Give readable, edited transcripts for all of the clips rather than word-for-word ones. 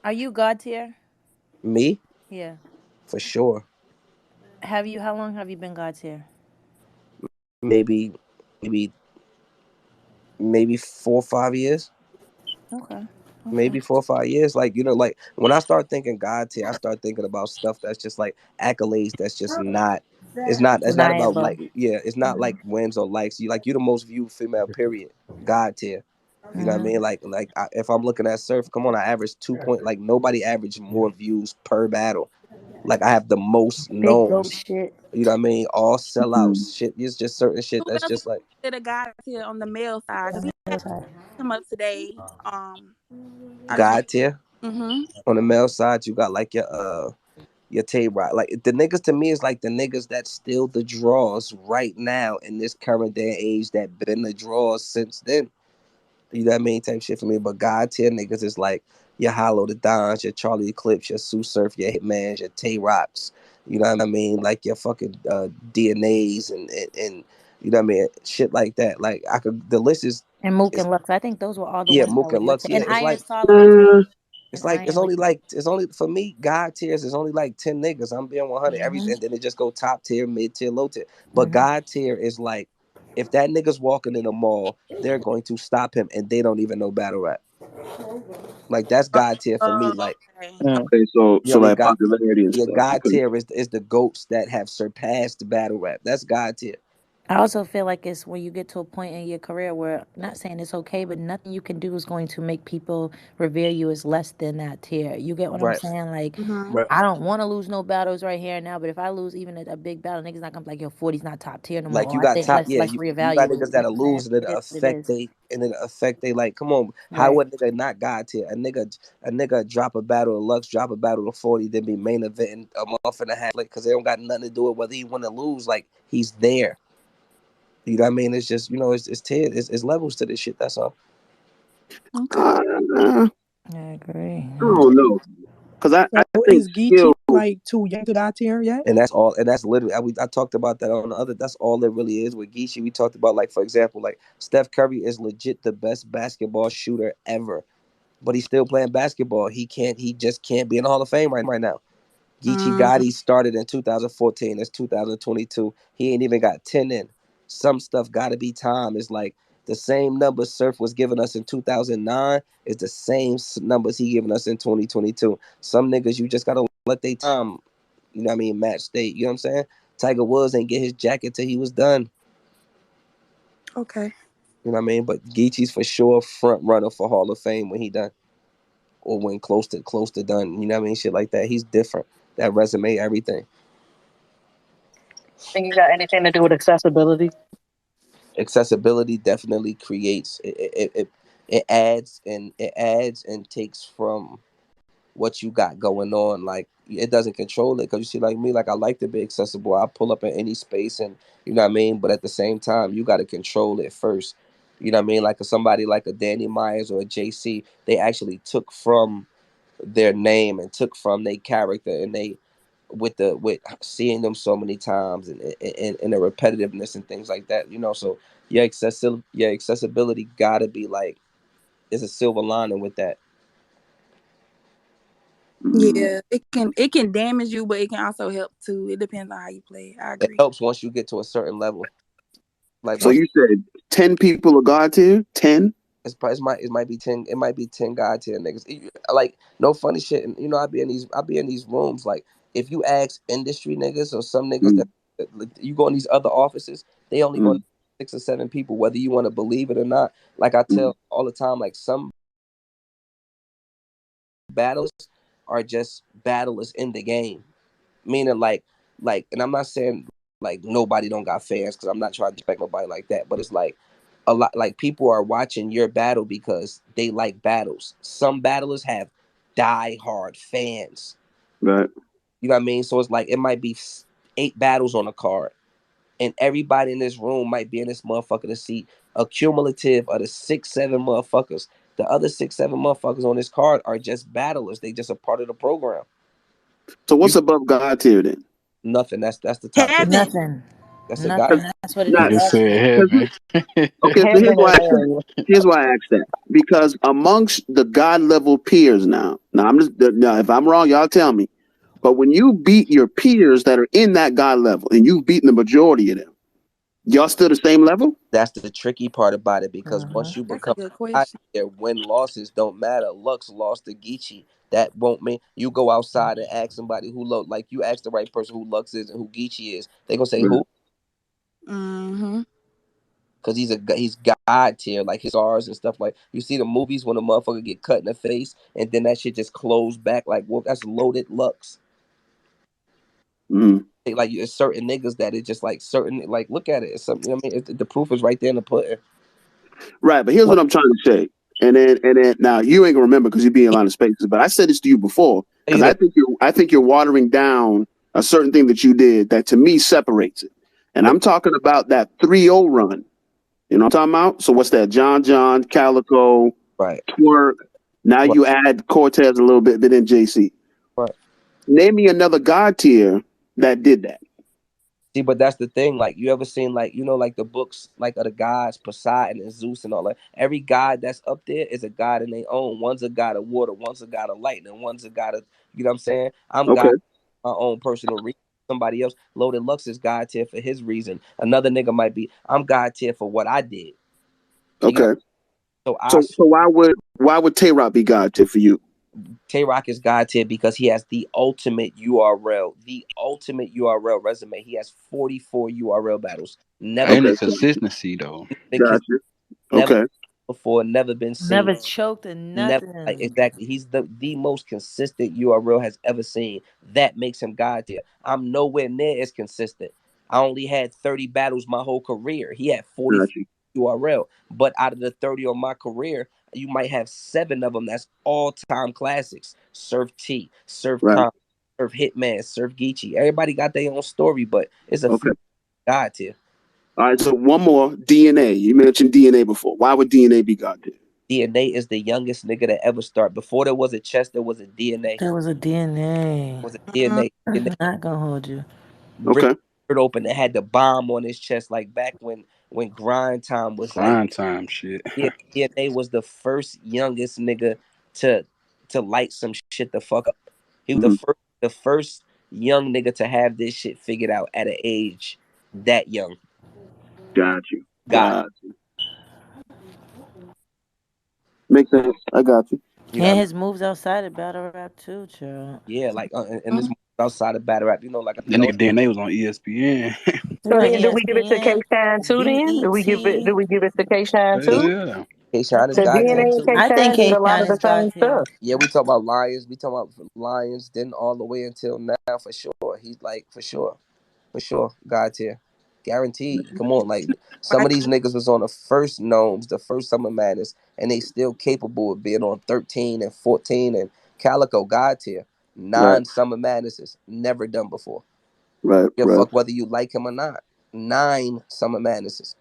Are you God tier? Me, Yeah. for sure. Have you? How long have you been God tier? Maybe, maybe, maybe 4 or 5 years. Okay. Okay. Maybe 4 or 5 years. Like, like when I start thinking God tier, I start thinking about stuff that's just like accolades. That's just not. It's not. It's not about Undeniable. like. Yeah. It's not like wins or likes. You the most viewed female. Period. God tier. You know what I Mm-hmm. mean? If I'm looking at surf, come on, I average 2 point. Like nobody averaged more views per battle. Like I have the most Big goat knowns. shit. You know what I mean? All Mm. sellouts. Shit. It's just certain shit Who that's else just like did a guy here on the male side? Because we had him up today. I don't know. God tier. Mm-hmm. On the male side, you got like your Tay Rock. Like the niggas to me is like the niggas that still the draws right now in this current day and age that been the draws since then. You know what I mean? Type shit for me. But God tier niggas is like your Hollow the Dons, your Charlie Eclipse, your Sue Surf, your Hitmans, your Tay Rocks. You know what I mean? Like your fucking DNAs and you know what I mean? Shit like that. Like the list And Mook is and Lux. I think those were all the yeah, ones that Mook were and your Lux. tier. Yeah, And it's Iron like Solomon too. And Iron was your. it's only for me, God tiers is only like 10 niggas. I'm being 100 Mm-hmm. everything. Then it just go top tier, mid tier, low tier. But Mm-hmm. God tier is like if that nigga's walking in the mall, they're going to stop him and they don't even know battle rap. Like that's God tier for me. Like Okay. Okay, so you know what I mean? like God popularity and yeah, stuff. God Okay. tier is the goats that have surpassed battle rap. That's God tier. I also feel like it's when you get to a point in your career where, not saying it's okay, but nothing you can do is going to make people revere you as less than that tier. You get what I'm Right. saying? Like, Mm-hmm. Right. I don't want to lose no battles right here and now, but if I lose even a big battle, niggas not gonna be like, yo, 40's not top tier no Like more. you Or I got think top, let's yeah. let's You got reevaluate. niggas You know that'll what I'm saying? lose and it It is what it is. affect they like. Come on, how Right. a nigga not God tier? A nigga drop a battle to Lux, drop a battle to 40, then be main event a month and a half, like because they don't got nothing to do with whether he win or lose. Like he's there. You know what I mean? It's just it's tier, it's levels to this shit. That's all. Okay. I I agree. don't know, cause I So think is Geechee skill. like too young to die tier yet? And that's all. And that's literally I talked about that on the other. That's all it really is with Geechee. We talked about like for example, like Steph Curry is legit the best basketball shooter ever, but he's still playing basketball. He can't. He just can't be in the Hall of Fame right now. Geechee Mm. Gotti started in 2014. It's 2022. He ain't even got 10 in. Some stuff got to be time. It's like the same numbers Surf was giving us in 2009 is the same numbers he giving us in 2022. Some niggas you just got to let they time, you know what I mean, match state. You know what I'm saying? Tiger Woods ain't get his jacket till he was done. Okay. You know what I mean? But Geechee's for sure front runner for Hall of Fame when he done or when close to done. You know what I mean? Shit like that. He's different. That resume, everything. Think you got anything to do with accessibility? Accessibility definitely creates it adds and takes from what you got going on. Like it doesn't control it because you see, like me, like I like to be accessible. I pull up in any space, and you know what I mean. But at the same time, you got to control it first. You know what I mean? Like somebody like a Danny Myers or a JC, they actually took from their name and took from their character, and they with seeing them so many times and the repetitiveness and things like that. So your accessibility gotta be like it's a silver lining with that. Mm. Yeah, it can damage you, but it can also help too. It depends on how you play. I It agree. helps once you get to a certain level. Like So once you said 10 people are God tier? 10? it might be 10, it might be 10 God tier niggas. Like no funny shit. And I be in these rooms. Like if you ask industry niggas or some niggas Mm. that you go in these other offices, they only go Mm. to 6 or 7 people, whether you want to believe it or not. Like I Mm. tell all the time, like some battles are just battlers in the game. Meaning and I'm not saying like nobody don't got fans because I'm not trying to expect nobody like that, but it's like a lot like people are watching your battle because they like battles. Some battlers have die hard fans. Right. You know what I mean? So it's like it might be 8 battles on a card, and everybody in this room might be in this motherfucker to see a cumulative of the 6, 7 motherfuckers. The other 6, 7 motherfuckers on this card are just battlers. They just a part of the program. So You what's above God tier then? nothing. That's the top tier. Heaven. Nothing. That's a God. Nothing. That's what it Not, is. You Actually. said heaven. okay, so Heaven and area. here's why I asked that. Because amongst the God level peers now I'm just now if I'm wrong, y'all tell me. But when you beat your peers that are in that God level and you've beaten the majority of them, y'all still the same level? That's the tricky part about it because Uh-huh. once you That's a become good God question. tier, win losses don't matter. Lux lost to Geechee. That won't mean you go outside and ask somebody who like you ask the right person who Lux is and who Geechee is. They gonna say Right. who? Mm-hmm. Because he's God tier, like his R's and stuff. Like you see the movies when a motherfucker get cut in the face and then that shit just closed back. Like, well, that's loaded Lux. Mhm. Like it's certain niggas that it just like certain like look at it. It's something. You know what I mean, the proof is right there in the pudding. Right, but here's What? what I'm trying to say. And then now you ain't gonna remember because you be in a lot of spaces, but I said this to you before because You know, I think you're watering down a certain thing that you did that to me separates it. And what? I'm talking about that 3-0 run. You know what I'm talking about? So what's that? John, Calico, Right. Twerk. Now Right. you add Cortez a little bit, but then JC. Right. Name me another God tier that did that. See, but that's the thing. Like, you ever seen like like the books like of the gods, Poseidon and Zeus and all that. Every god that's up there is a god in their own. One's a god of water, one's a god of lightning, one's a god of what I'm saying. I'm Okay, God, my own personal reason. Somebody else, Loaded Lux is God tier for his reason. Another nigga might be, I'm God tier for what I did. You know, okay. so So why would Tay Rock be God tier for you? Tay Rock is God tier because he has the ultimate URL, resume. He has 44 URL battles. Never Ain't Okay, the consistency though. been got kissed you. never Okay, before, never been seen. Never choked and Never like nothing. exactly. He's the most consistent URL has ever seen. That makes him God tier. I'm nowhere near as consistent. I only had 30 battles my whole career. He had 40 got you. URL. But out of the 30 on my career, you might have 7 of them that's all-time classics. Surf T, Surf Right. Con, Surf Hitman, Surf Geechee. Everybody got their own story, but it's a Okay. few God tier. All right. So one more DNA. You mentioned DNA before. Why would DNA be God tier? DNA is the youngest nigga to ever start. Before there was a chess, there was a DNA. There was a DNA. Was a Mm-hmm. DNA. DNA Not gonna hold you. ripped Okay. it open that had the bomb on his chest, like back when grind time was like, Grind time shit. yeah, DNA was the first youngest nigga to light some shit the fuck up. He was Hmm. the first young nigga to have this shit figured out at an age that young. Got you. Got it. Got you. Makes sense. I got you. You know what I And mean? his moves outside of battle rap too, child. Yeah, like and this outside of battle rap, like That nigga DNA was on ESPN. He So was on then, do we give it to K ESPN, Shine too? Then do we give it? BET. Do we give it to K Shine Hell too? yeah. K I Shine is The think God DNA tier and too. K I think Shine did K a lot Shine of the is God same tier. stuff. Yeah, we talk about Lions. We talk about Lions. Then all the way until now, for sure. He's like for sure, God tier, guaranteed. Come on, like some of Right. these niggas was on the first gnomes, the first Summer Madness, and they still capable of being on 13 and 14 and Calico God tier. Right. 9 Summer Madnesses, never done before. Right. Give a Right. fuck whether you like him or not. 9 Summer Madnesses.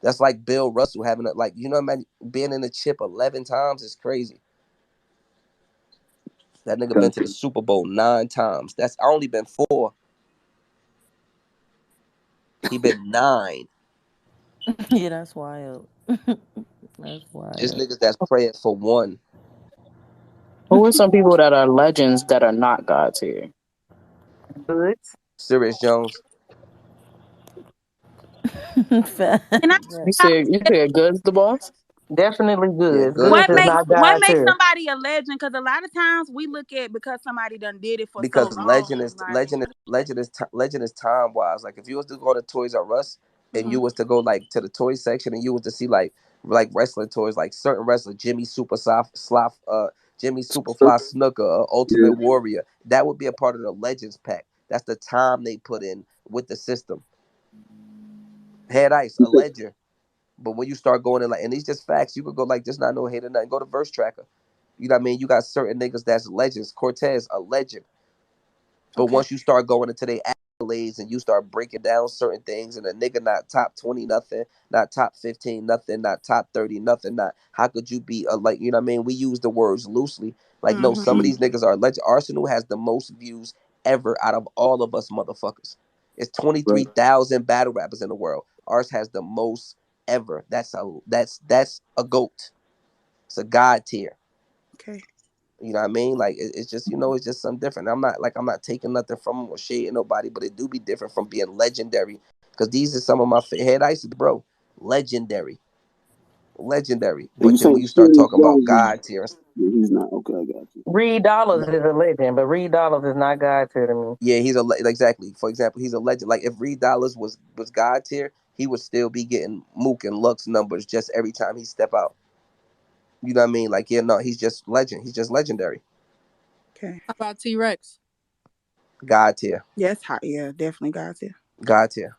That's like Bill Russell having like man, being in the chip 11 times is crazy. That nigga been Got to the you. Super Bowl 9 times. That's I only been 4. He been 9. Yeah, that's wild. That's There's wild. niggas that's praying for 1. Who are some people that are legends that are not God tier? Good. Sirius Jones. Can I You Facts. said Good's the boss. Definitely Yeah, good. Goods Good what is good makes not what God makes tier. somebody a legend? Because a lot of times we look at because somebody done did it for so because long. Like, legend is time wise. Like if you was to go to Toys R Us and mhm, you was to go like to the toy section and you was to see like wrestling toys, like certain wrestlers, Jimmy Superfly Snooker, Yeah. Ultimate Warrior, that would be a part of the Legends pack. That's the time they put in with the system. Head Ice, a legend. But when you start going in and these just facts, you could go like just not no hate or nothing. Go to Verse Tracker. You know what I mean? You got certain niggas that's legends. Cortez, a legend. But okay. once you start going into their accolades and you start breaking down certain things, and a nigga not top 20 nothing, not top 15 nothing, not top 30 nothing, not how could you be a like you know what I mean? We use the words loosely. Like no, some of Mm-hmm. these niggas are legend. Arsenal has the most views ever out of all of us motherfuckers. It's 23,000 battle rappers in the world. Ours has the most ever. That's a goat. It's a god tier. Okay. You know what I mean? Like it's just it's just something different. I'm not taking nothing from them or shading nobody, but it do be different from being legendary. Because these are some of my head ices, bro. Legendary, legendary. And you But then say when you start Serious talking about Jones god tier, he's not okay. I got you. Reed Dollars is a legend, but Reed Dollars is not God tier to me. yeah, exactly. For example, he's a legend. Like if Reed Dollars was god tier, he would still be getting Mook and Lux numbers just every time he step out. You know what I mean? Like no, he's just legend. He's just legendary. Okay. How about T-Rex? God tier, Yes, hot. Yeah, definitely got it. god tier.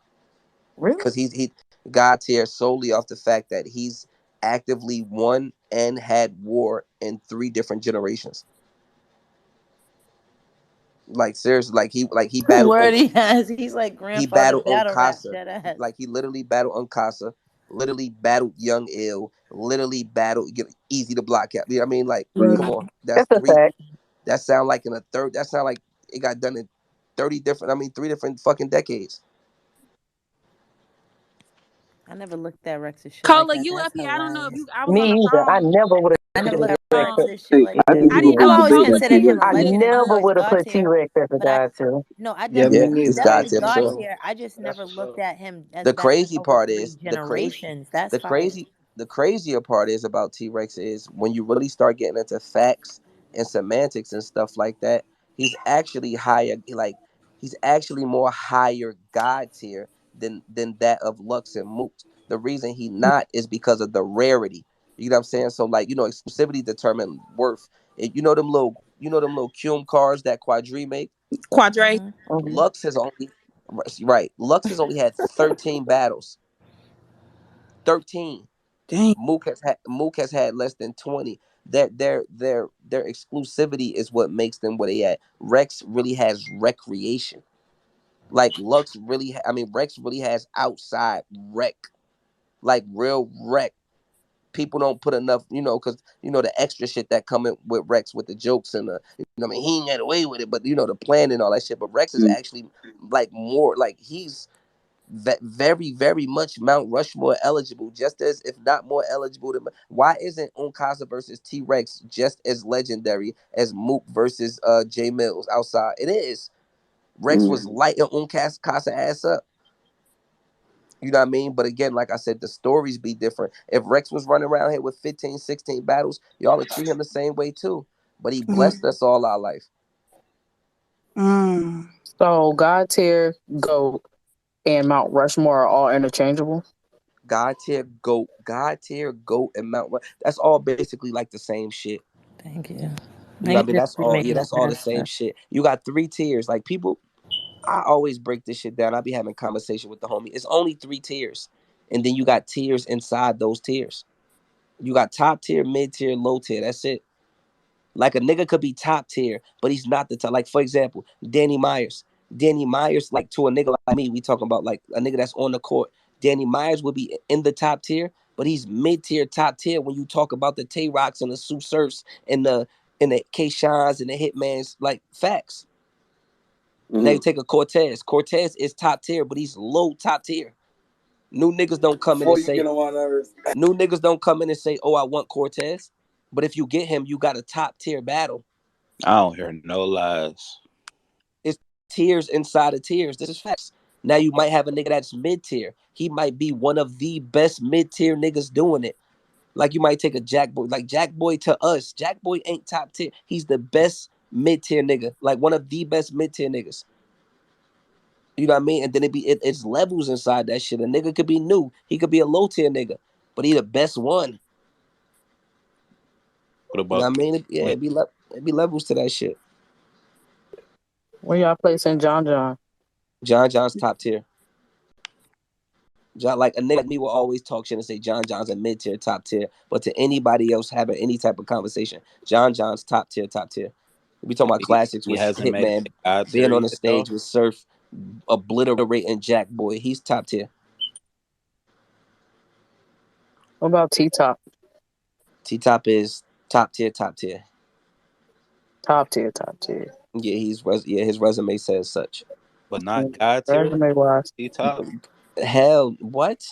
Really? Because he God tier solely off the fact that he's actively won and had war in 3 different generations. Like seriously, like he battled Word he has. He's like he grandfather battled battle rap Unkasa. dead ass. Like he literally battled Unkasa, literally battled Young Ill, literally battled Easy to Block out. You know what I mean? Like, come on. That's That's a three. fact. That sound like in a third. That sound like it got done in 30 different. I mean, 3 different fucking decades. I never looked at Rex's shit like Cola, that. you up That's here? I don't know if you. hilarious. I was on the Me either. I phone. never would I have never put looked at T-Rex. Um, Rex's shit like I that. didn't I know didn't I've know if if always Big Cola X considered was knew him a like I because legend. I never know he's would have God put tier, T-Rex as a but God tier. I Yeah, definitely me Yeah, he's it's neither. God definitely tier for God sure. tier. I just never looked at him as The battling crazy over part 3 is generations. That's the fire. crazy the crazier part is about T-Rex is when you really start getting into facts and semantics and stuff like that, he's actually higher, like he's actually more higher god tier than that of Lux and Moot. The reason he not is because of the rarity. You know what I'm saying? So like, exclusivity determine worth. And you know them little Cume cards that Quadri make? Quadre. Hmm. Mhm. Lux has only right. Lux has only had 13 battles. 13. Dang. Mook has had less than 20. Their exclusivity is what makes them where they at. Rex really has recreation. Like Rex really has outside rec. Like real rec. People don't put enough, because the extra shit that coming with Rex with the jokes and he ain't get away with it, but the plan and all that shit. But Rex is actually like more like he's very, very much Mount Rushmore eligible, just as if not more eligible than. Why isn't Onkasa versus T Rex just as legendary as Mook versus J Mills outside? It is. Rex was lighting Onkasa ass up. You know what I mean? But again, like I said, the stories be different. If Rex was running around here with 15, 16 battles, y'all would treat him the same way too. But he blessed us all our life. Mm. So God tier, GOAT, and Mount Rushmore are all interchangeable. God tier, goat, and That's all basically like the same shit. Thank you. You know what I Niggas mean? just That's be all. Yeah, making it that's all the same faster. shit. You got 3 tiers. Like people, I always break this shit down. I be having conversation with the homie. It's only 3 tiers, and then you got tiers inside those tiers. You got top tier, mid tier, low tier. That's it. Like a nigga could be top tier, but he's not the top. Like for example, Danny Myers. Danny Myers, like to a nigga like me, we talking about like a nigga that's on the court. Danny Myers would be in the top tier, but he's mid tier, top tier when you talk about the Tay Rocks and the Sue Surfs and the K Shines and the Hitmans, like facts. Now you take a Cortez. Cortez is top tier, but he's low top tier. New niggas don't come in and Before you say get on my nerves. New niggas don't come in and say, "Oh, I want Cortez." But if you get him, you got a top tier battle. I don't hear no lies. It's tiers inside of tiers. This is facts. Now you might have a nigga that's mid tier. He might be one of the best mid tier niggas doing it. Like you might take a Jack Boy. Like Jack Boy to us, Jack Boy ain't top tier. He's the best mid tier nigga. Like one of the best mid tier niggas. You know what I mean? And then it's levels inside that shit. A nigga could be new. He could be a low tier nigga, but he the best one. What You know about what I mean? Yeah, when it be levels to that shit. Where y'all placing John John? John's top tier. John, like a nigga like me will always talk shit and say John's a mid tier, top tier. But to anybody else having any type of conversation, John's top tier, top tier. We talking about classics he with hasn't made it Hitman to God tier being on the yet though? stage with Surf, obliterating Jack Boy. He's top tier. What about T Top? T Top is top tier, top tier. Top tier, top tier. Yeah, his resume says such. but not God tier. Resume wise. T-Top. Hell, what?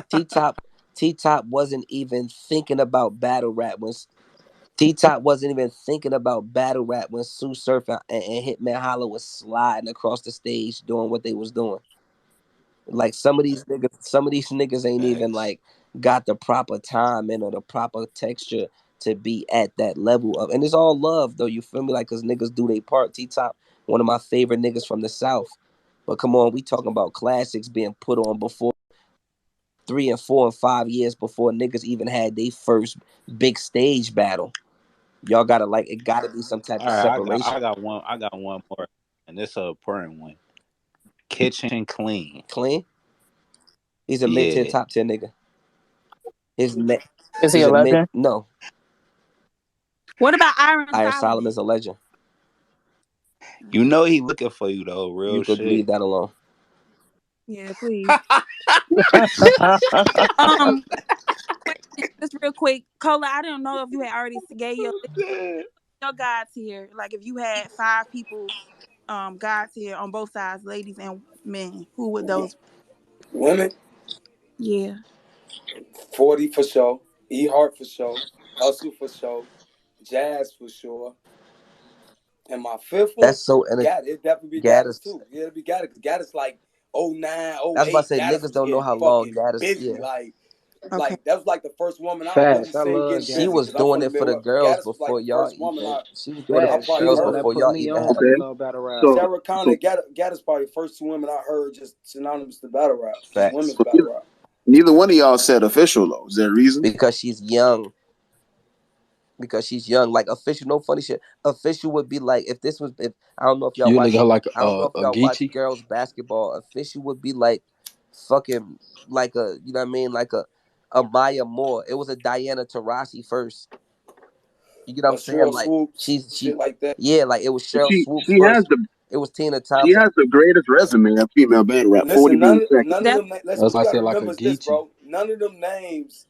T-Top T-Top wasn't even thinking about battle rap when T-Top wasn't even thinking about battle rap when Sue Surf and Hitman Holla was sliding across the stage doing what they was doing. Like some of these niggas ain't even Facts. like got the proper time in or the proper texture to be at that level of, and it's all love though. You feel me? Like, cause niggas do their part. T-Top, one of my favorite niggas from the South. But come on, we talking about classics being put on before 3 and 4 and 5 years before niggas even had their first big stage battle. Y'all gotta like it. Gotta be some type All of right, I separation. got one. I got one more, and this a important one. Kitchen clean. Clean. He's a mid tier, Yeah. top tier nigga. His ne- Is he he's a a mid. legend? No, What about Iron Iron Solomon? Solomon's a legend. You know he looking for you though. You Real could shit. leave that alone. Yeah, please. Question, just real quick, Cola. I didn't know if you had already gave your God tier. Like if you had 5 people, God tier on both sides, ladies and men. Who would those? Women, Yeah. 40 for sure. E Heart for sure. Hustle for sure. Jazz for sure. And my fifth one, That's so and it definitely be Gaddis Gaddis. too. Yeah, it'd be Gaddis. Cause Gaddis like 09, I was about to 08. say Gaddis niggas was don't know getting how long fucking Gaddis. busy. Yeah, Okay. Like that was like the first woman I really Facts. I seen love getting she busy. Gaddis. was Cause I'm doing from the it for the Midwest. girls Gaddis was like before the y'all first woman even. I She was doing it I for Facts. the She probably the girls one heard. that before put y'all me even on had. to Okay. battle rap. So, Sarah Connor, so, Gaddis probably the first 2 women I heard just synonymous to battle rap. Just women's Facts. so battle rap. neither one of y'all said official though. Is there a reason? Because she's young. Because she's young. Like official, no funny shit. Official would be like if this was if I don't know if y'all You look watch. at her like I don't know if a y'all watch Geechee. girls basketball. Official would be like fucking like a you know what I mean like a Maya Moore. It was a Diana Taurasi first. You get what Or I'm saying? Cheryl Like Swoops, she shit like that. yeah like it was But Cheryl Swoops she has first. the It was Tina she Thompson. has the greatest resume of female battle rap. 40 Listen, being second. none of That's them. Let's As we I gotta said, like a remember is this, Geechee. bro. None of them names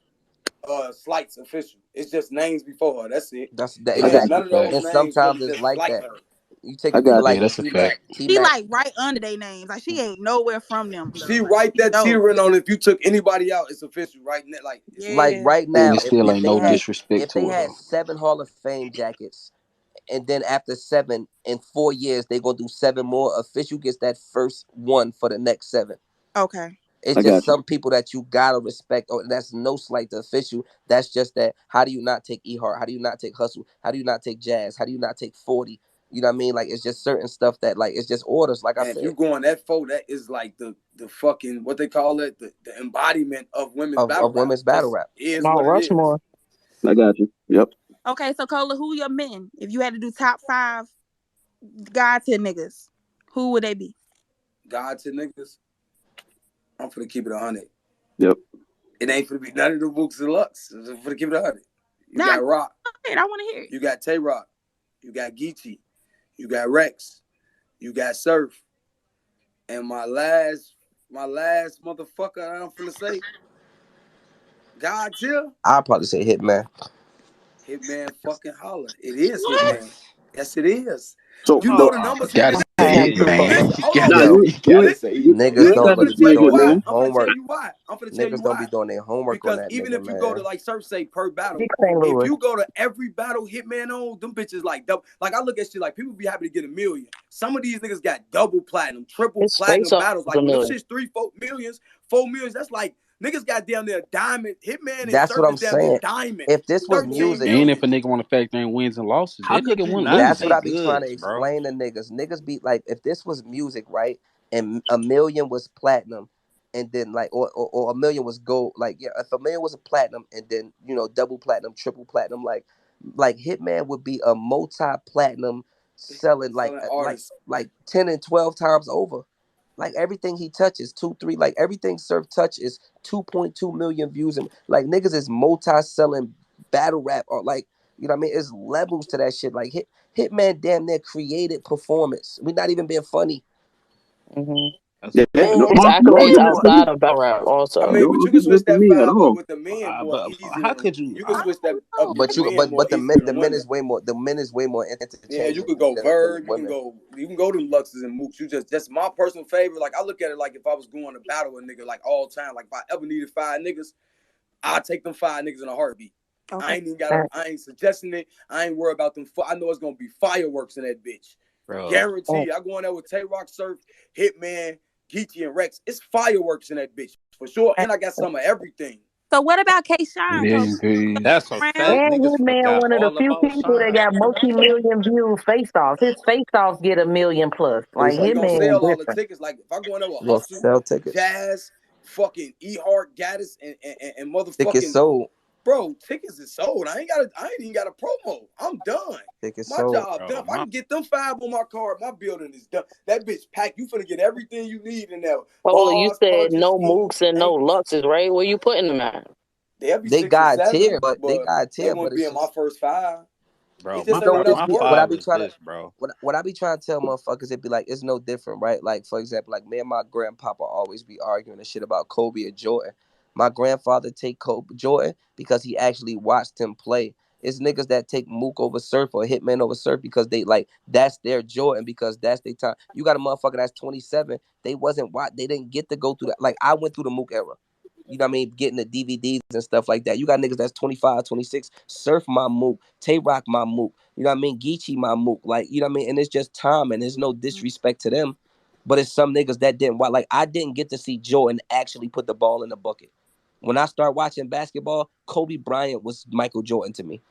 slights official. It's just names before her. That's it. That's that I And got Facts. exactly. none you. of those And Facts. names sometimes really it's just like slight that. her. You take I a nigga got Yeah, you. like that's a T Mac. fact. T she Mac like right under their names. Like she ain't nowhere from them She though. Like right she there dope. teetering on if you took anybody out, it's official right now. Like it's like Yeah. right And now it still if ain't they no had disrespect if they to her had though. 7 Hall of Fame jackets and then after 7 in 4 years they gonna do 7 more. Official gets that first one for the next 7. Okay. It's I just got you. some people that you gotta respect. Oh, that's no slight to official. That's just that. How do you not take E Heart? How do you not take Hustle? How do you not take Jazz? How do you not take 40? You know what I mean? Like it's just certain stuff that like it's just orders. Like I and if you said, going that far, that is like the fucking what they call it, the embodiment of women's battle of rap. women's battle Just rap. is Mount what it is. Rushmore. I got you. Yep. Okay. So Cola, who your men? If you had to do top 5 God tier niggas, who would they be? God to niggas, I'm finna keep it 100. Yep. It ain't finna be none of the books and Lux. It's finna keep it 100. You Nah, got Rock. I want to hear it. You got Tay Rock. You got Geechee. You got Rex. You got Surf. And my last motherfucker I'm finna say, God tier, I'll probably say Hitman. Hitman fucking holler. It is What? Hitman. Yes, it is. So You the know the Nah, numbers Gotta Hitman. say I have it, to Hitman. man. Cola. Listen, hold on, now listen. You gotta Listen, say it. Niggas you don't have to really be explain to you it, doing their why. man. I'm finna tell homework. you why. I'm finna tell you Niggas don't why. be doing their homework on Because that even nigga, if you go to man. like Surf say per battle, Big St. if Louis. you go to every battle Hitman on, them bitches like double. Like I look at shit like people be happy to get 1 million. Some of these niggas got double platinum, triple His space platinum up battles. a Like when them million. shits 3, 4 millions, 4 millions, that's like niggas got down there diamond. Hitman and That's what Surf I'm is down there saying. diamond. If this was 13 music, And if million. a nigga want to factor in wins and losses, how that could nigga you wouldn't not that's lose. what say I be trying to goods, bro? explain to niggas. Niggas be like, if this was music, right, and 1 million was platinum, and then like, or 1 million was gold, like yeah, if 1 million was a platinum, and then double platinum, triple platinum, like Hitman would be a multi-platinum selling Selling artists. like 10 and 12 times over. Like everything he touches, 2, 3, like everything Surf touch is 2.2 million views, and like niggas is multi-selling battle rap or like what I mean. It's levels to that shit. Hitman damn near created performance. We not even being funny. Hmm. That's Yeah, a fact. no, And his no accolades argument for me. outside of battle rap I also. mean, No but you can switch argument for that me at 5 up all. with the men more But easy how than could you? you can switch that up with But the you, men more but easy than the the men women. is way more. The men is way more Yeah, you interchangeable could go than Verb, women. you can go to Luxes and Mooks. You just my personal favorite. Like I look at it like if I was going to battle a nigga like all time, like if I ever needed 5 niggas, I'd take them 5 niggas in a heartbeat. Okay. I ain't suggesting it. I ain't worried about them. I know it's gonna be fireworks in that bitch. Bro, Guarantee. I go in there with Tay Rock, Surf, Hitman, Geechee, and Rex. It's fireworks in that bitch for sure. And I got some of everything. So what about K Shine? Legend piece. that's a Around? fact. And Niggas Hitman forgot one of the all few about people that Shine. got multi-million view face-offs. His face-offs get 1 million plus. Like So he gonna Hitman sell all the different. tickets. Like if I go in there with You gonna Hustle, sell tickets? Jazz, fucking E Hart, Gaddis, and Tickets motherfucking sold. bro, tickets is sold. I ain't even got a promo. I'm done. Tickets My sold. job done. Bro, If I can get them 5 on my card, my building is done. That bitch packed. You finna get everything you need in there. Paula, you Bars, said punches, no schemes, mooks and no angles. luxes, right? Where you putting them at? They'll be They 6 or got 7, tier, but but they wouldn't be it's in my just first 5. It bro, just my ain't it's enough what I work. be five is trying to this, bro. what I be trying to tell motherfuckers. It be like it's no different, right? Like for example, like me and my grandpapa always be arguing and shit about Kobe and Jordan. My grandfather take Kobe Jordan because he actually watched him play. It's niggas that take Mook over Surf or Hitman over Surf because they like that's their Jordan because that's their time. You got a motherfucker that's 27. They wasn't what they didn't get to go through that. Like I went through the Mook era. You know what I mean? Getting the DVDs and stuff like that. You got niggas that's 25, 26. Surf my Mook. Tay Rock my Mook. You know what I mean? Geechee my Mook. Like, you know what I mean? And it's just time and there's no disrespect to them. But it's some niggas that didn't watch. Like, I didn't get to see Jordan actually put the ball in the bucket. When I start watching basketball, Kobe Bryant was Michael Jordan to me.